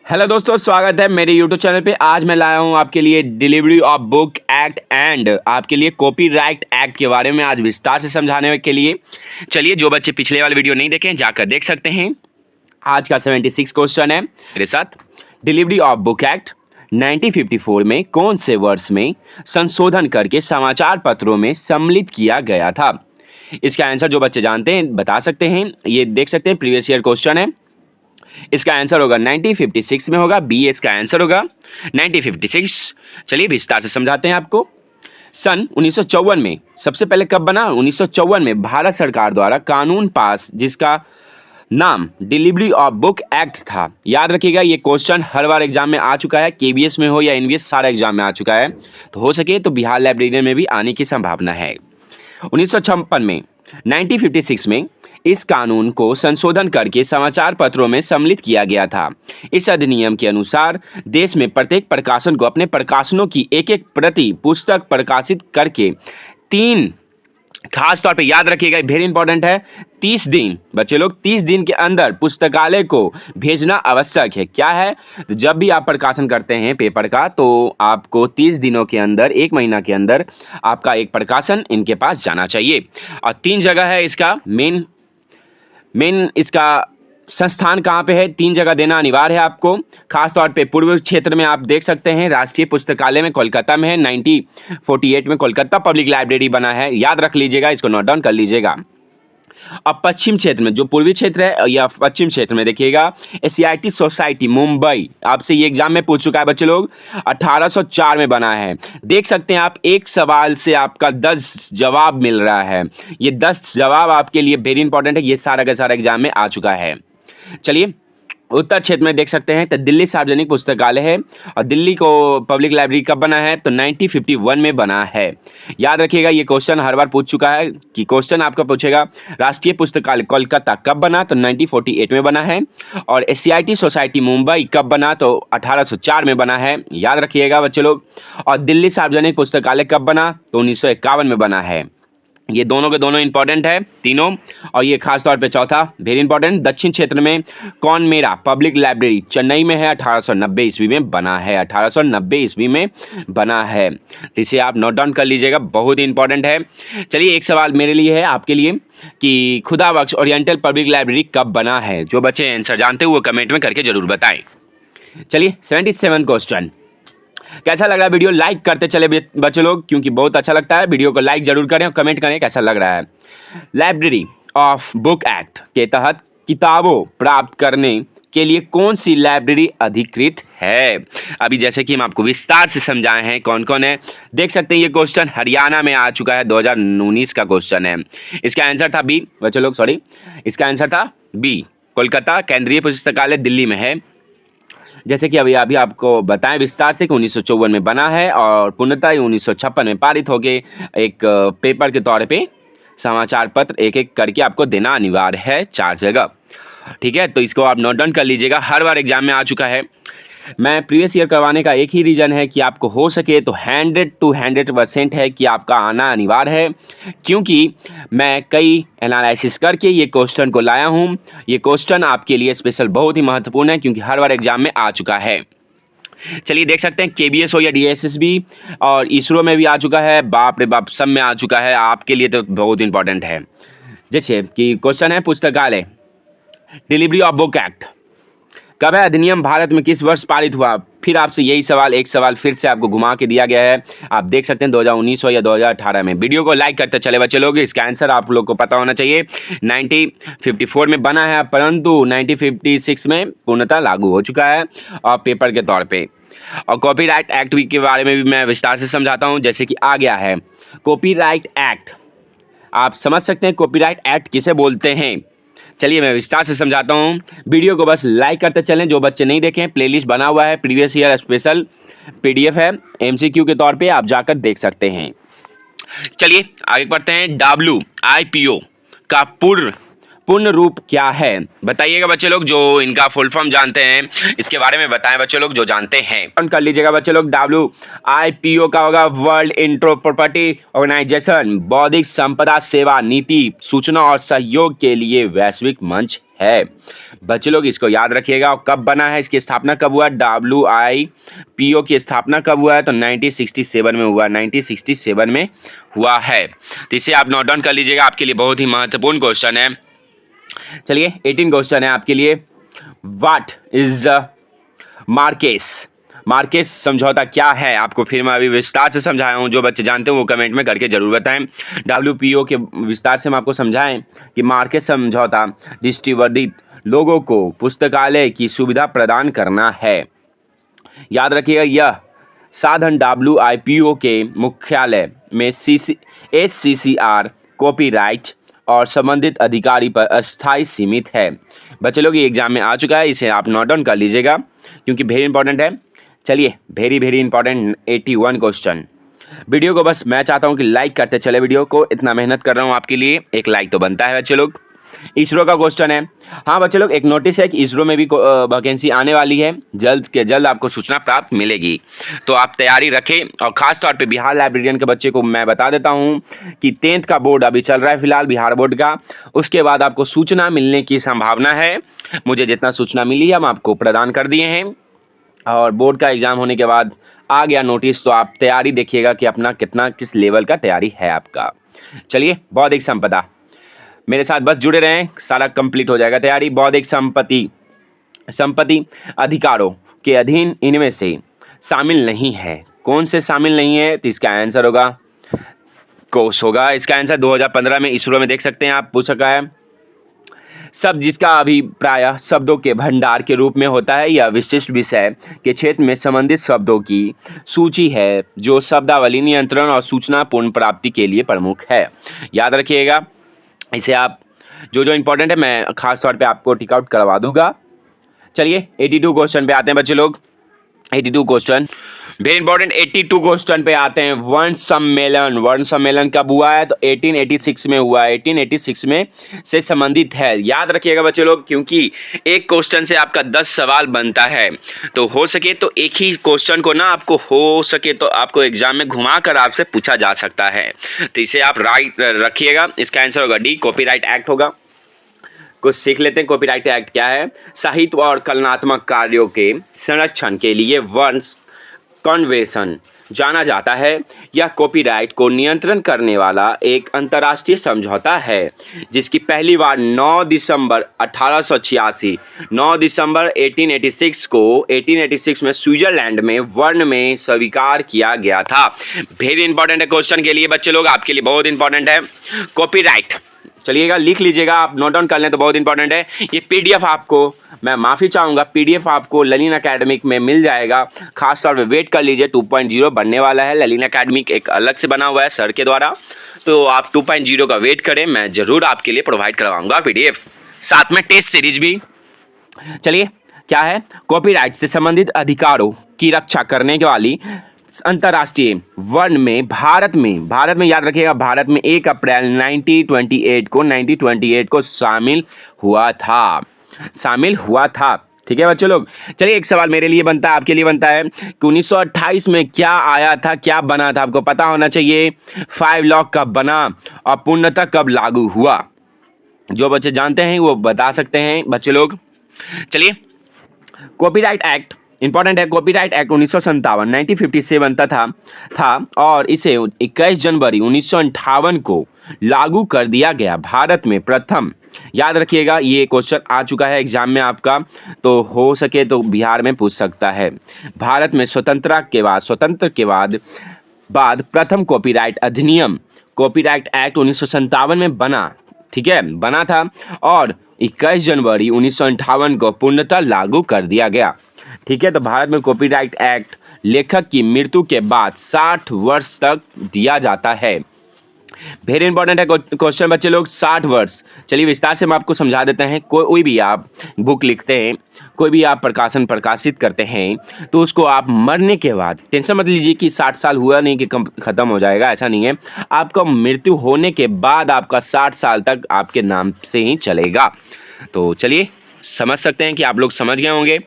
Hello दोस्तों, स्वागत है मेरे यूट्यूब चैनल पे। आज मैं लाया हूँ आपके लिए delivery of book act and आपके लिए कॉपीराइट एक्ट के बारे में आज विस्तार से समझाने के लिए। चलिए, जो बच्चे पिछले वाले वीडियो नहीं देखे जाकर देख सकते हैं। आज का 76 क्वेश्चन है मेरे साथ। डिलीवरी ऑफ बुक एक्ट 1954 में कौन से वर्ष में संशोधन करके समाचार पत्रों में सम्मिलित किया गया था? इसका आंसर जो बच्चे जानते हैं बता सकते हैं। ये देख सकते हैं, प्रीवियस ईयर क्वेश्चन है। इसका आंसर होगा 1956 में होगा। बी इसका आंसर होगा 1956। चलिए विस्तार से समझाते हैं आपको। सन 1954 में सबसे पहले कब बना? 1954 में भारत सरकार द्वारा कानून पास जिसका नाम डिलीवरी ऑफ बुक एक्ट था। याद रखिएगा, ये क्वेश्चन हर बार एग्जाम में आ चुका है, केबीएस में हो या एनवीएस, सारा एग्जाम में आ चुका है। तो हो सके तो बिहार लाइब्रेरियन में भी आने की संभावना है। 1956 में 1956 में इस कानून को संशोधन करके समाचार पत्रों में सम्मिलित किया गया था। इस अधिनियम के अनुसार देश में प्रत्येक प्रकाशन को अपने प्रकाशनों की एक एक प्रति पुस्तक प्रकाशित करके 3, खास तौर पे याद रखिएगा, वेरी इंपॉर्टेंट है, 30 दिन, बच्चे लोग 30 दिन के अंदर पुस्तकालय को भेजना आवश्यक है। क्या है? तो जब भी आप प्रकाशन करते हैं पेपर का, तो आपको 30 दिनों के अंदर, 1 महीना के अंदर आपका एक प्रकाशन इनके पास जाना चाहिए। और 3 जगह है इसका मेन इसका संस्थान कहाँ पे है? 3 जगह देना अनिवार्य है आपको। खास तौर पे पूर्व क्षेत्र में आप देख सकते हैं, राष्ट्रीय पुस्तकालय में कोलकाता में है। 1948 में कोलकाता पब्लिक लाइब्रेरी बना है, याद रख लीजिएगा, इसको नोट डाउन कर लीजिएगा। अब पश्चिम क्षेत्र में, जो पूर्वी क्षेत्र है या पश्चिम क्षेत्र में देखिएगा, एशियाटिक सोसाइटी मुंबई, आपसे ये एग्जाम में पूछ चुका है बच्चे लोग, 1804 में बना है। देख सकते हैं आप, एक सवाल से आपका 10 जवाब मिल रहा है। ये 10 जवाब आपके लिए वेरी इंपॉर्टेंट है, ये सारा का सारा एग्जाम में आ चुका है। चलिए, उत्तर क्षेत्र में देख सकते हैं तो दिल्ली सार्वजनिक पुस्तकालय है। और दिल्ली को पब्लिक लाइब्रेरी कब बना है? तो 1951 में बना है। याद रखिएगा, ये क्वेश्चन हर बार पूछ चुका है कि क्वेश्चन आपका पूछेगा राष्ट्रीय पुस्तकालय कोलकाता कब बना? तो 1948 में बना है। और एशियाटिक सोसाइटी मुंबई कब बना? तो 1804 में बना है, याद रखिएगा बच्चे लोग। और दिल्ली सार्वजनिक पुस्तकालय कब बना? तो 1951 में बना है। ये दोनों के दोनों इंपॉर्टेंट है, तीनों। और ये खास तौर पे चौथा वेरी इंपॉर्टेंट, दक्षिण क्षेत्र में कौन मेरा पब्लिक लाइब्रेरी चेन्नई में है, 1890 ईस्वी में बना है। 1890 ईस्वी में बना है, तो इसे आप नोट डाउन कर लीजिएगा, बहुत ही इंपॉर्टेंट है। चलिए, एक सवाल मेरे लिए है आपके लिए कि खुदाबख्श ओरिएंटल पब्लिक लाइब्रेरी कब बना है? जो बच्चे आंसर जानते हो वो कमेंट में करके जरूर बताएं। चलिए, 77 क्वेश्चन। कैसा लग रहा है वीडियो? लाइक करते चले बच्चे लोग, क्योंकि बहुत अच्छा लगता है। वीडियो को लाइक जरूर करें और कमेंट करें कैसा लग रहा है। लाइब्रेरी ऑफ बुक एक्ट के तहत किताबों प्राप्त करने के लिए कौन सी लाइब्रेरी अधिकृत है? अभी जैसे कि हम आपको विस्तार से समझाए हैं कौन कौन है, देख सकते हैं। ये क्वेश्चन हरियाणा में आ चुका है, 2019 का क्वेश्चन है। इसका आंसर था बी बच्चे लोग, सॉरी, इसका आंसर था बी, कोलकाता केंद्रीय पुस्तकालय दिल्ली में है। जैसे कि अभी आपको बताएं विस्तार से कि 1954 में बना है और पूर्णतः 1956 में पारित होके एक पेपर के तौर पे समाचार पत्र एक एक करके आपको देना अनिवार्य है, 4 जगह। ठीक है, तो इसको आप नोट डाउन कर लीजिएगा, हर बार एग्जाम में आ चुका है। मैं प्रीवियस ईयर करवाने का एक ही रीज़न है कि आपको हो सके तो 100 to 100% है कि आपका आना अनिवार्य है, क्योंकि मैं कई एनालिसिस करके ये क्वेश्चन को लाया हूँ। ये क्वेश्चन आपके लिए स्पेशल बहुत ही महत्वपूर्ण है, क्योंकि हर बार एग्जाम में आ चुका है। चलिए, देख सकते हैं केबीएस हो या डीएसएस भी, और इसरो में भी आ चुका है, बाप रे बाप, सब में आ चुका है। आपके लिए तो बहुत इंपॉर्टेंट है। जैसे कि क्वेश्चन है पुस्तकालय डिलीवरी ऑफ बुक एक्ट कब है? अधिनियम भारत में किस वर्ष पारित हुआ? फिर आपसे यही सवाल, एक सवाल फिर से आपको घुमा के दिया गया है। आप देख सकते हैं 2019 हो या 2018 में। वीडियो को लाइक करते चले बच्चे लोग, इसका आंसर आप लोग को पता होना चाहिए। 1954 में बना है, परंतु 1956 में पूर्णतः लागू हो चुका है और पेपर के तौर पे। और कॉपीराइट एक्ट के बारे में भी मैं विस्तार से समझाता हूँ। जैसे कि आ गया है कॉपीराइट एक्ट, आप समझ सकते हैं कॉपीराइट एक्ट किसे बोलते हैं। चलिए, मैं विस्तार से समझाता हूँ। वीडियो को बस लाइक करते चलें। जो बच्चे नहीं देखें, प्लेलिस्ट बना हुआ है, प्रीवियस ईयर स्पेशल पीडीएफ है, एमसीक्यू के तौर पे आप जाकर देख सकते हैं। चलिए आगे बढ़ते हैं। WIPO का पूर्ण रूप क्या है? बताइएगा बच्चे लोग, जो इनका फुल फॉर्म जानते हैं इसके बारे में बताएं बच्चे लोग जो जानते हैं। कर लीजिएगा बच्चे लोग, WIPO का होगा वर्ल्ड इंटेलेक्चुअल प्रॉपर्टी ऑर्गेनाइजेशन, बौद्धिक संपदा सेवा नीति, सूचना और सहयोग के लिए वैश्विक मंच है। बच्चे लोग इसको याद रखिएगा। और कब बना है, इसकी स्थापना कब हुआ, WIPO की स्थापना कब हुआ है, तो 1967 में हुआ, 1967 में हुआ है। तो इसे आप नोट डाउन कर लीजिएगा, आपके लिए बहुत ही महत्वपूर्ण क्वेश्चन है। चलिए 18 क्वेश्चन है आपके लिए। व्हाट इज द मार्केस समझौता क्या है, आपको फिर मैं अभी विस्तार से समझाया हूँ। जो बच्चे जानते हैं वो कमेंट में करके जरूर बताएं। WPO के विस्तार से हम आपको समझाएं कि मार्केस समझौता दृष्टिवर्धित लोगों को पुस्तकालय की सुविधा प्रदान करना है। याद रखिएगा, यह साधन WIPO के मुख्यालय में SCCR कॉपीराइट और संबंधित अधिकारी पर अस्थायी सीमित है। बच्चे लोग ये एग्जाम में आ चुका है, इसे आप नोट डाउन कर लीजिएगा क्योंकि वेरी इंपॉर्टेंट है। चलिए वेरी इंपॉर्टेंट 81 क्वेश्चन। वीडियो को बस मैं चाहता हूँ कि लाइक करते चले, वीडियो को इतना मेहनत कर रहा हूँ आपके लिए, एक लाइक तो बनता है बच्चे लोग। इसरो का क्वेश्चन है। हाँ बच्चे लोग, एक नोटिस है कि इसरो में भी वैकेंसी आने वाली है, जल्द के जल्द आपको सूचना प्राप्त मिलेगी, तो आप तैयारी रखें। और खास तौर पे बिहार लाइब्रेरियन के बच्चे को मैं बता देता हूँ कि 10th का बोर्ड अभी चल रहा है फिलहाल, बिहार बोर्ड का, उसके बाद आपको सूचना मिलने की संभावना है। मुझे जितना सूचना मिली है हम आपको प्रदान कर दिए हैं, और बोर्ड का एग्जाम होने के बाद आ गया नोटिस, तो आप तैयारी देखिएगा कि अपना कितना किस लेवल का तैयारी है आपका। चलिए बौद्धिक संपदा, मेरे साथ बस जुड़े रहें, सारा कंप्लीट हो जाएगा तैयारी। बौद्धिक संपत्ति अधिकारों के अधीन इनमें से शामिल नहीं है। कौन से शामिल नहीं है, तो इसका आंसर होगा कोष होगा। इसका आंसर 2015 में इसरो में देख सकते हैं आप, पूछ सका है। शब्द जिसका अभिप्राय शब्दों के भंडार के रूप में होता है, यह विशिष्ट विषय के क्षेत्र में संबंधित शब्दों की सूची है जो शब्दावली नियंत्रण और सूचना पूर्ण प्राप्ति के लिए प्रमुख है। याद रखिएगा, इसे आप जो इंपॉर्टेंट है मैं खास तौर पे आपको टिक आउट करवा दूंगा। चलिए 82 क्वेश्चन पे आते हैं बच्चे लोग। 82 क्वेश्चन वेरी इंपॉर्टेंट। 82 क्वेश्चन पे आते हैं। वर्ण सम्मेलन कब हुआ है, तो 1886 में हुआ है, 1886 में से संबंधित है। याद रखिएगा बच्चे लोग, क्योंकि एक क्वेश्चन से आपका 10 सवाल बनता है, तो हो सके तो एक ही क्वेश्चन को ना आपको हो सके तो आपको एग्जाम में घुमा कर आपसे पूछा जा सकता है, तो इसे आप राइट रखिएगा। इसका आंसर होगा डी, कॉपीराइट एक्ट होगा। कुछ सीख लेते हैं कॉपीराइट एक्ट क्या है। साहित्य और कलात्मक कार्यों के संरक्षण के लिए वर्ण कन्वेंशन जाना जाता है। यह कॉपीराइट को नियंत्रण करने वाला एक अंतर्राष्ट्रीय समझौता है जिसकी पहली बार 9 दिसंबर 1886 9 दिसंबर 1886 को 1886 में स्विट्जरलैंड में वर्ण में स्वीकार किया गया था। वेरी इंपॉर्टेंट है क्वेश्चन के लिए बच्चे लोग, आपके लिए बहुत इंपॉर्टेंट है कॉपीराइट। चलिएगा लिख लीजिएगा, आप नोट डाउन कर लें तो बहुत इंपॉर्टेंट है। ये पीडीएफ आपको, मैं माफ़ी चाहूँगा, पीडीएफ आपको ललिन एकेडमिक में मिल जाएगा। खास तौर पे वेट कर लीजिए, 2.0 बनने वाला है। ललिन एकेडमिक एक अलग से बना हुआ है सर के द्वारा, तो आप 2.0 का वेट करें, मैं ज़रूर आपके लिए प्रोवाइड करवाऊँगा पीडीएफ, साथ में टेस्ट सीरीज भी। चलिए क्या है, कॉपीराइट से संबंधित अधिकारों की रक्षा करने वाली अंतर्राष्ट्रीय वर्ण में भारत में याद रखिएगा, भारत में 1 अप्रैल 1928 को शामिल हुआ था। ठीक है बच्चों लोग। चलिए एक सवाल मेरे लिए बनता है, आपके लिए बनता है कि 1928 में क्या आया था, क्या बना था, आपको पता होना चाहिए। 5 लॉ कब बना और पूर्णतः कब लागू हुआ, जो बच्चे जानते हैं वो बता सकते हैं बच्चे लोग। चलिए कॉपीराइट एक्ट इंपॉर्टेंट है। कॉपीराइट एक्ट 1957 था और इसे 21 जनवरी 1958 को लागू कर दिया गया। भारत में प्रथम, याद रखिएगा ये क्वेश्चन आ चुका है एग्जाम में आपका, तो हो सके तो बिहार में पूछ सकता है। भारत में स्वतंत्र के बाद प्रथम कॉपीराइट अधिनियम, कॉपीराइट एक्ट 1957 में बना, ठीक है, बना था और 21 जनवरी 1958 को पूर्णतः लागू कर दिया गया। ठीक है, तो भारत में कॉपीराइट एक्ट लेखक की मृत्यु के बाद 60 वर्ष तक दिया जाता है। वेरी इंपॉर्टेंट है क्वेश्चन बच्चे लोग, 60 वर्ष। चलिए विस्तार से हम आपको समझा देते हैं। कोई भी आप बुक लिखते हैं, कोई भी आप प्रकाशित करते हैं, तो उसको आप मरने के बाद, टेंशन मत लीजिए कि 60 साल हुआ नहीं कि खत्म हो जाएगा, ऐसा नहीं है। आपका मृत्यु होने के बाद आपका 60 साल तक आपके नाम से ही चलेगा। तो चलिए समझ सकते हैं कि आप लोग समझ गए होंगे।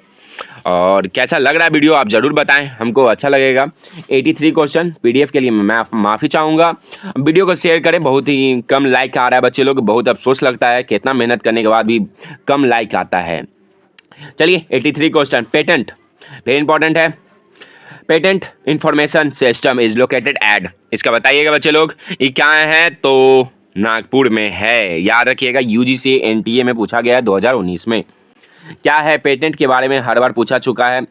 और कैसा लग रहा है वीडियो आप ज़रूर बताएं, हमको अच्छा लगेगा। 83 क्वेश्चन पीडीएफ के लिए मैं माफ़ी चाहूँगा। वीडियो को शेयर करें, बहुत ही कम लाइक आ रहा है बच्चे लोग, बहुत अफसोस लगता है कि इतना मेहनत करने के बाद भी कम लाइक आता है। चलिए 83 क्वेश्चन, पेटेंट वेरी इंपॉर्टेंट है। Patent information system is located at, इसका बताइएगा बच्चे लोग, ये क्या है? तो नागपुर में है, याद रखिएगा। यूजीसी एनटीए में पूछा गया है 2019 में। क्या है पेटेंट के बारे में हर बार पूछा चुका है,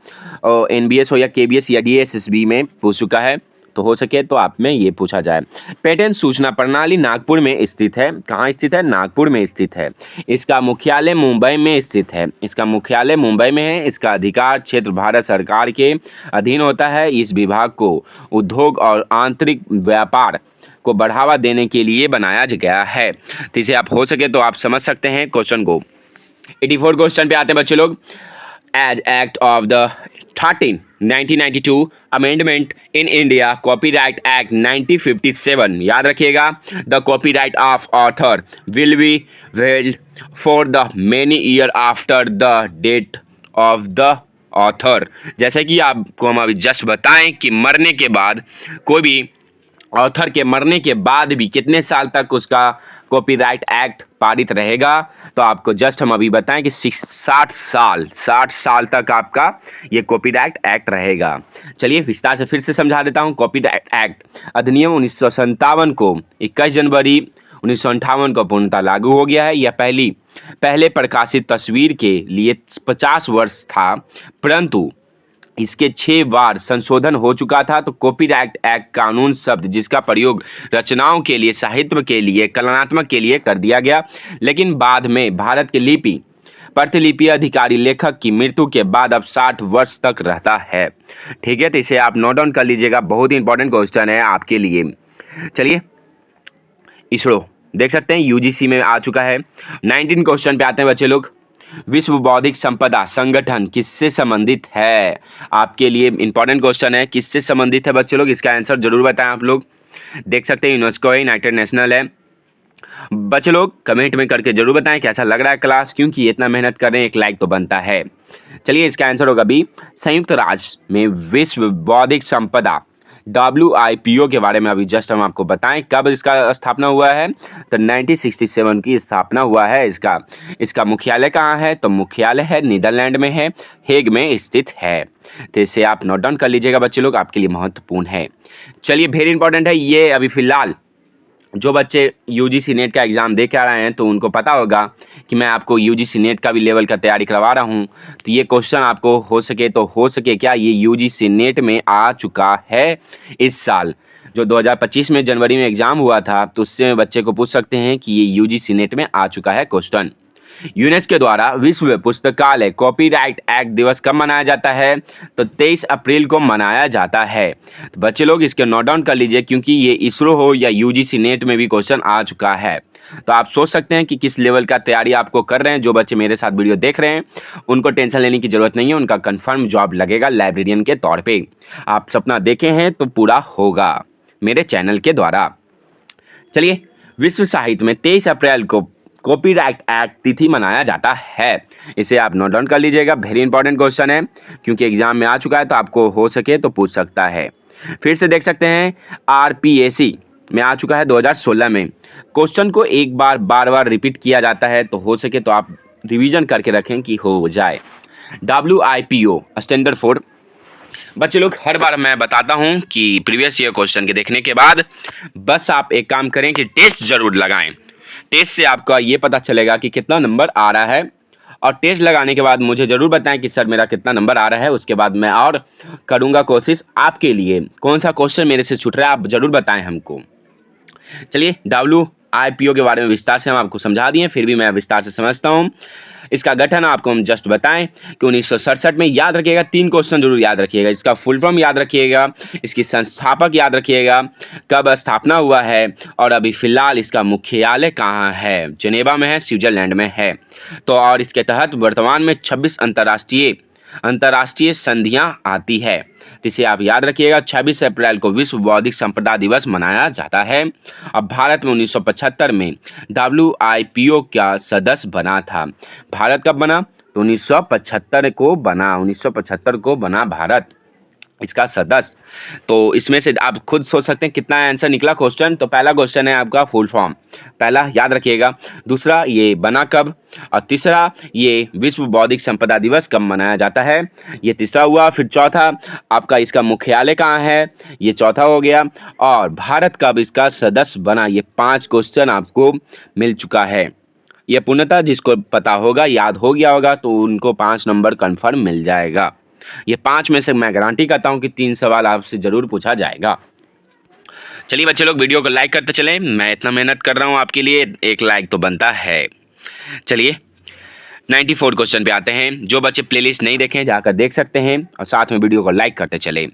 और एनबीएस हो या केबीएस या डीएसएसबी में पूछ चुका है, तो हो सके तो आप में ये पूछा जाए। पेटेंट सूचना प्रणाली नागपुर में स्थित है। कहाँ स्थित है? नागपुर में स्थित है। इसका मुख्यालय मुंबई में स्थित है। इसका मुख्यालय मुंबई में है। इसका अधिकार क्षेत्र भारत सरकार के अधीन होता है। इस विभाग को उद्योग और आंतरिक व्यापार को बढ़ावा देने के लिए बनाया गया है। तो इसे आप हो सके तो आप समझ सकते हैं क्वेश्चन को। 84 क्वेश्चन पे आते हैं बच्चे लोग। As act of the 1992 amendment in India copyright act 1957, याद रखिएगा, the copyright of author will be held for the many year after the date of the author. जैसे कि आपको हम अभी जस्ट बताएं कि मरने के बाद, कोई भी ऑथर के मरने के बाद भी कितने साल तक उसका कॉपीराइट एक्ट पारित रहेगा, तो आपको जस्ट हम अभी बताएं कि 60 साल तक आपका ये कॉपीराइट एक्ट रहेगा। चलिए विस्तार से फिर से समझा देता हूं। कॉपीराइट एक्ट अधिनियम 1957 को 21 जनवरी 1958 को पूर्णतः लागू हो गया है। यह पहले प्रकाशित तस्वीर के लिए 50 वर्ष था, परंतु इसके 6 बार संशोधन हो चुका था। तो कॉपीराइट एक्ट कानून शब्द जिसका प्रयोग रचनाओं के लिए, साहित्य के लिए, कलात्मक के लिए कर दिया गया, लेकिन बाद में भारत के प्रतिलिपि अधिकारी लेखक की मृत्यु के बाद अब 60 वर्ष तक रहता है। ठीक है, तो इसे आप नोट डाउन कर लीजिएगा, बहुत ही इंपॉर्टेंट क्वेश्चन है आपके लिए। चलिए इसरो देख सकते हैं यूजीसी में आ चुका है। 19 क्वेश्चन पे आते हैं बच्चे लोग। विश्व बौद्धिक संपदा संगठन किससे संबंधित है? आपके लिए इंपॉर्टेंट क्वेश्चन है, किससे संबंधित है बच्चे लोग, इसका आंसर जरूर बताएं। आप लोग देख सकते हैं यूनेस्को है, यूनाइटेड नेशनल है। बच्चे लोग कमेंट में करके जरूर बताएं कैसा लग रहा है क्लास, क्योंकि इतना मेहनत कर रहे हैं, एक लाइक तो बनता है। चलिए इसका आंसर होगा बी, संयुक्त राष्ट्र में विश्व बौद्धिक संपदा WIPO के बारे में अभी जस्ट हम आपको बताएं कब इसका स्थापना हुआ है। तो 1967 की स्थापना हुआ है इसका मुख्यालय कहाँ है? तो मुख्यालय है नीदरलैंड में है, हेग में स्थित है। तो इसे आप नोट डाउन कर लीजिएगा बच्चे लोग, आपके लिए महत्वपूर्ण है। चलिए वेरी इंपॉर्टेंट है ये। अभी फिलहाल जो बच्चे यूजीसी नेट का एग्ज़ाम दे के आ रहे हैं तो उनको पता होगा कि मैं आपको यूजीसी नेट का भी लेवल का तैयारी करवा रहा हूं। तो ये क्वेश्चन आपको हो सके क्या ये यूजीसी नेट में आ चुका है इस साल, जो 2025 में जनवरी में एग्ज़ाम हुआ था, तो उससे बच्चे को पूछ सकते हैं कि ये यूजीसी नेट में आ चुका है क्वेश्चन। यूनेस्को द्वारा विश्व पुस्तकालय कॉपीराइट एक्ट दिवस कब मनाया जाता है? तो 23 अप्रैल को मनाया जाता है। तो बच्चे लोग इसके नोट डाउन कर लीजिए, क्योंकि ये इसरो हो या यूजीसी नेट में भी क्वेश्चन आ चुका है। तो आप सोच सकते हैं कि किस लेवल का तैयारी आपको कर रहे हैं। जो बच्चे मेरे साथ वीडियो देख रहे हैं उनको टेंशन लेने की जरूरत नहीं है, उनका कंफर्म जॉब लगेगा लाइब्रेरियन के तौर पे। आप सपना देखे हैं तो पूरा होगा मेरे चैनल के द्वारा। चलिए विश्व साहित्य में 23 अप्रैल को कॉपीराइट एक्ट तिथि मनाया जाता है। इसे आप नोट डाउन कर लीजिएगा, वेरी इंपॉर्टेंट क्वेश्चन है, क्योंकि एग्जाम में आ चुका है तो आपको हो सके तो पूछ सकता है। फिर से देख सकते हैं RPSC में आ चुका है 2016 में। क्वेश्चन को एक बार बार रिपीट किया जाता है, तो हो सके तो आप रिवीजन करके रखें कि हो जाए। WIPO स्टैंडर्ड फॉर, बच्चे लोग हर बार मैं बताता हूं कि प्रीवियस ईयर क्वेश्चन के देखने के बाद बस आप एक काम करें कि टेस्ट जरूर लगाएं। टेस्ट से आपका ये पता चलेगा कि कितना नंबर आ रहा है, और टेस्ट लगाने के बाद मुझे ज़रूर बताएं कि सर मेरा कितना नंबर आ रहा है। उसके बाद मैं और करूँगा कोशिश आपके लिए। कौन सा क्वेश्चन मेरे से छूट रहा है आप ज़रूर बताएं हमको। चलिए WIPO के बारे में विस्तार से हम आपको समझा दिए, फिर भी मैं विस्तार से समझता हूँ। इसका गठन आपको हम जस्ट बताएं कि 1967 में, याद रखिएगा 3 क्वेश्चन जरूर याद रखिएगा। इसका फुल फॉर्म याद रखिएगा, इसकी संस्थापक याद रखिएगा, कब स्थापना हुआ है, और अभी फिलहाल इसका मुख्यालय कहाँ है? जेनेवा में है, स्विट्जरलैंड में है। तो और इसके तहत वर्तमान में 26 अंतर्राष्ट्रीय अंतर्राष्ट्रीय संधियां आती है? तो इसे आप याद रखिएगा। 26 अप्रैल को विश्व बौद्धिक संपदा दिवस मनाया जाता है। अब भारत में 1975 में WIPO का सदस्य बना था। भारत कब बना? तो 1975 को बना भारत इसका सदस्य। तो इसमें से आप खुद सोच सकते हैं कितना आंसर निकला क्वेश्चन। तो पहला क्वेश्चन है आपका फुल फॉर्म, पहला याद रखिएगा। दूसरा, ये बना कब? और तीसरा, ये विश्व बौद्धिक संपदा दिवस कब मनाया जाता है? ये तीसरा हुआ। फिर चौथा, आपका इसका मुख्यालय कहाँ है? ये चौथा हो गया। और भारत कब इसका सदस्य बना? ये 5 क्वेश्चन आपको मिल चुका है। ये पूर्णतः जिसको पता होगा, याद हो गया होगा, तो उनको 5 नंबर कन्फर्म मिल जाएगा। ये 5 में से मैं गारंटी करता हूं कि 3 सवाल आपसे जरूर पूछा जाएगा। चलिए बच्चे लोग, वीडियो को लाइक करते चलें। मैं इतना मेहनत कर रहा हूं आपके लिए, एक लाइक तो बनता है। चलिए 94 क्वेश्चन पे आते हैं। जो बच्चे प्लेलिस्ट नहीं देखें जाकर देख सकते हैं और साथ में वीडियो को लाइक करते चले।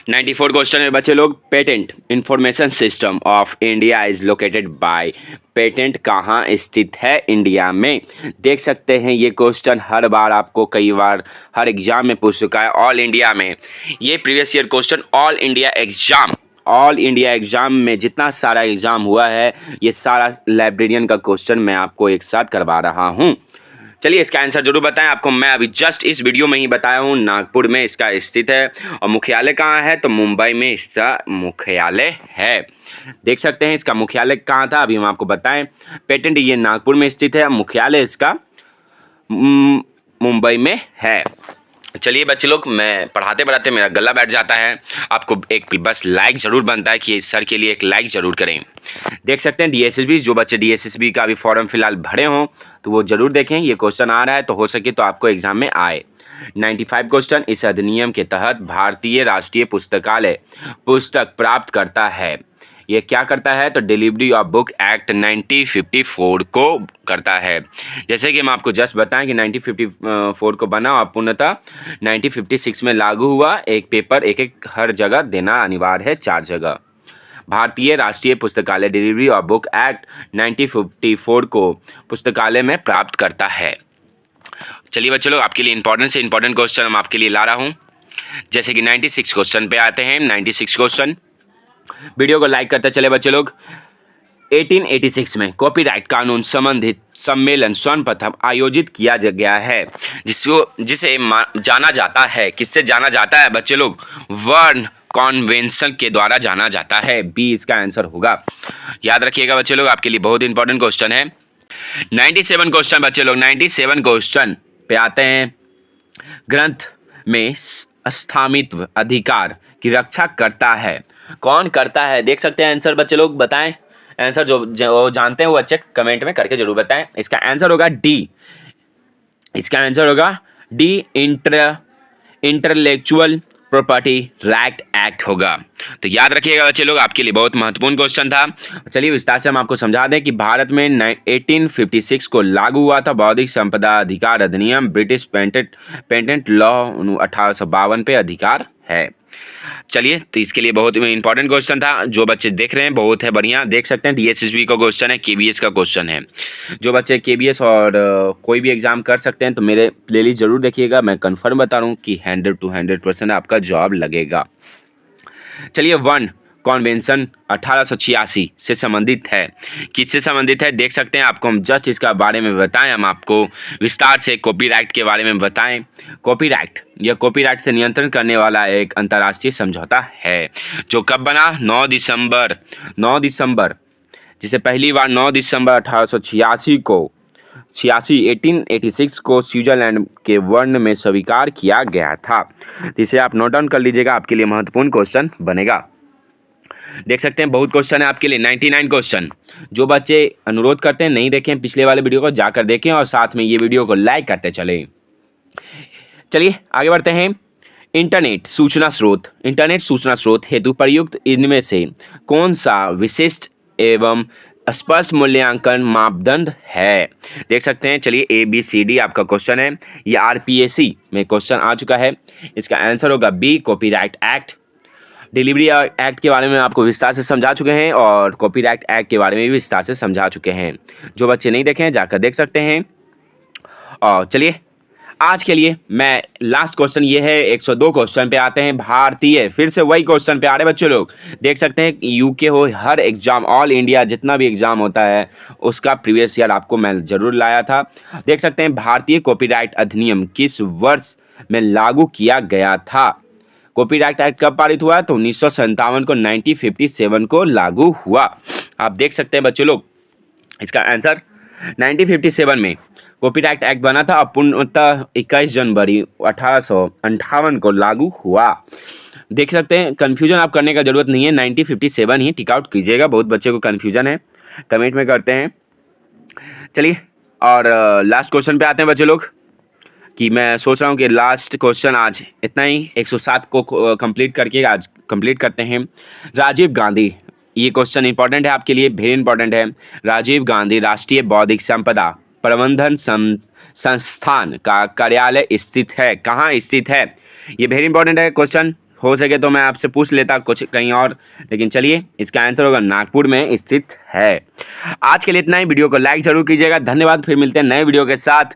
94 क्वेश्चन में बच्चे लोग, patent information system of India is located by. Patent कहाँ स्थित है इंडिया में? देख सकते हैं ये क्वेश्चन हर बार आपको कई बार हर एग्जाम में पूछ चुका है। ऑल इंडिया में ये previous year question, all India exam में जितना सारा एग्जाम हुआ है, ये सारा लाइब्रेरियन का क्वेश्चन मैं आपको एक साथ करवा रहा हूँ। चलिए इसका आंसर जरूर बताएं। आपको मैं अभी जस्ट इस वीडियो में ही बताया हूँ, नागपुर में इसका स्थित है। और मुख्यालय कहाँ है? तो मुंबई में इसका मुख्यालय है। देख सकते हैं इसका मुख्यालय कहाँ था, अभी हम आपको बताएं। पेटेंट ये नागपुर में स्थित है, मुख्यालय इसका मुंबई में है। चलिए बच्चे लोग, मैं पढ़ाते पढ़ाते मेरा गला बैठ जाता है। आपको एक बस लाइक ज़रूर बनता है कि सर के लिए एक लाइक ज़रूर करें। देख सकते हैं DSSB, जो बच्चे DSSB का अभी फॉर्म फिलहाल भरे हों तो वो ज़रूर देखें। ये क्वेश्चन आ रहा है तो हो सके तो आपको एग्जाम में आए। 95 क्वेश्चन, इस अधिनियम के तहत भारतीय राष्ट्रीय पुस्तकालय पुस्तक प्राप्त करता है। ये क्या करता है? तो डिलीवरी ऑफ बुक एक्ट 1954 को करता है। जैसे कि हम आपको जस्ट बताएं कि 1954 को बना और पूर्णतः 1956 में लागू हुआ। एक पेपर एक हर जगह देना अनिवार्य है, 4 जगह। भारतीय राष्ट्रीय पुस्तकालय डिलीवरी ऑफ बुक एक्ट 1954 को पुस्तकालय में प्राप्त करता है। चलिए बच्चे लोग, आपके लिए इंपॉर्टेंट से इंपॉर्टेंट क्वेश्चन हम आपके लिए ला रहा हूँ। जैसे कि 96 क्वेश्चन पे आते हैं। 96 क्वेश्चन, वीडियो को लाइक करते चले बच्चे लोग। 1886 में कॉपीराइट कानून संबंधित सम्मेलन सर्वप्रथम आयोजित किया गया है, जिसे जाना जाता है, किससे जाना जाता है बच्चे लोग? बर्न कॉन्वेंशन के द्वारा जाना जाता है। बी इसका आंसर होगा। याद रखिएगा बच्चे लोग, आपके लिए बहुत इंपॉर्टेंट क्वेश्चन है। 97 क्वेश्चन बच्चे लोग, 97 क्वेश्चन पे आते हैं। ग्रंथ में स्थामित्व अधिकार की रक्षा करता है, कौन करता है? देख सकते हैं आंसर बच्चे लोग, बताएं आंसर। जो जानते हैं वो अच्छे कमेंट में करके जरूर बताएं। इसका आंसर होगा डी। इसका आंसर होगा D, intellectual property right act होगा। तो याद रखिएगा बच्चे लोग, आपके लिए बहुत महत्वपूर्ण क्वेश्चन था। चलिए विस्तार से हम आपको समझा दें कि भारत में 1856 को लागू हुआ था बौद्धिक संपदा अधिकार अधिनियम। ब्रिटिश पेटेंट लॉ 1852 पे अधिकार है। चलिए, तो इसके लिए बहुत इंपॉर्टेंट क्वेश्चन था। जो बच्चे देख रहे हैं बहुत है बढ़िया, देख सकते हैं DSSB का क्वेश्चन है, KBS का क्वेश्चन है। जो बच्चे KBS और कोई भी एग्जाम कर सकते हैं तो मेरे प्लेलिस्ट जरूर देखिएगा। मैं कंफर्म बता रहा हूँ कि 100 to 100% आपका जॉब लगेगा। चलिए, 1 कॉन्वेंशन 1886 से संबंधित है। किससे संबंधित है? देख सकते हैं, आपको हम जस्ट इसका बारे में बताएं। हम आपको विस्तार से कॉपीराइट के बारे में बताएं। कॉपीराइट, यह कॉपीराइट से नियंत्रण करने वाला एक अंतर्राष्ट्रीय समझौता है जो कब बना? 9 दिसंबर, जिसे पहली बार 9 दिसंबर 1886 को स्विट्जरलैंड के बर्न में स्वीकार किया गया था। इसे आप नोट डाउन कर लीजिएगा, आपके लिए महत्वपूर्ण क्वेश्चन बनेगा। देख सकते हैं बहुत क्वेश्चन है आपके लिए। 99 क्वेश्चन, जो बच्चे अनुरोध करते हैं नहीं देखें पिछले वाले वीडियो को, जाकर देखें और साथ में ये वीडियो को लाइक करते चलें। चलिए आगे बढ़ते हैं। इंटरनेट सूचना स्रोत हेतु प्रयुक्त इनमें से कौन सा विशिष्ट एवं स्पष्ट मूल्यांकन मापदंड है? देख सकते हैं। चलिए, ABCD आपका क्वेश्चन है। ये RPSC में क्वेश्चन आ चुका है। इसका आंसर होगा B, copyright act. Delivery act के बारे में आपको विस्तार से समझा चुके हैं और कॉपीराइट एक्ट के बारे में भी विस्तार से समझा चुके हैं। जो बच्चे नहीं देखे हैं जाकर देख सकते हैं। और चलिए आज के लिए मैं लास्ट क्वेश्चन ये है, 102 क्वेश्चन पे आते हैं। भारतीय, फिर से वही क्वेश्चन पे आ रहे बच्चों लोग, देख सकते हैं यूके हो, हर एग्जाम, ऑल इंडिया जितना भी एग्जाम होता है उसका प्रीवियस ईयर आपको मैं जरूर लाया था। देख सकते हैं भारतीय कॉपीराइट अधिनियम किस वर्ष में लागू किया गया था। कॉपीराइट एक्ट कब पारित हुआ? तो 1957 को, 1957 को लागू हुआ। आप देख सकते हैं बच्चों लोग, इसका आंसर 1957 में कॉपीराइट एक्ट बना था और पूर्णतः 21 जनवरी 1858 को लागू हुआ। देख सकते हैं, कंफ्यूजन आप करने का जरूरत नहीं है, 1957 ही टिक आउट कीजिएगा। बहुत बच्चे को कंफ्यूजन है, कमेंट में करते हैं। चलिए, और लास्ट क्वेश्चन पे आते हैं बच्चे लोग, कि मैं सोच रहा हूँ कि लास्ट क्वेश्चन आज इतना ही, 107 को कंप्लीट करके आज कंप्लीट करते हैं। राजीव गांधी, ये क्वेश्चन इंपॉर्टेंट है आपके लिए, वेरी इंपॉर्टेंट है। राजीव गांधी राष्ट्रीय बौद्धिक संपदा प्रबंधन संस्थान का कार्यालय स्थित है, कहाँ स्थित है? ये वेरी इंपॉर्टेंट है क्वेश्चन। हो सके तो मैं आपसे पूछ लेता कुछ कहीं और, लेकिन चलिए, इसका आंसर होगा नागपुर में स्थित है। आज के लिए इतना ही, वीडियो को लाइक जरूर कीजिएगा। धन्यवाद, फिर मिलते हैं नए वीडियो के साथ।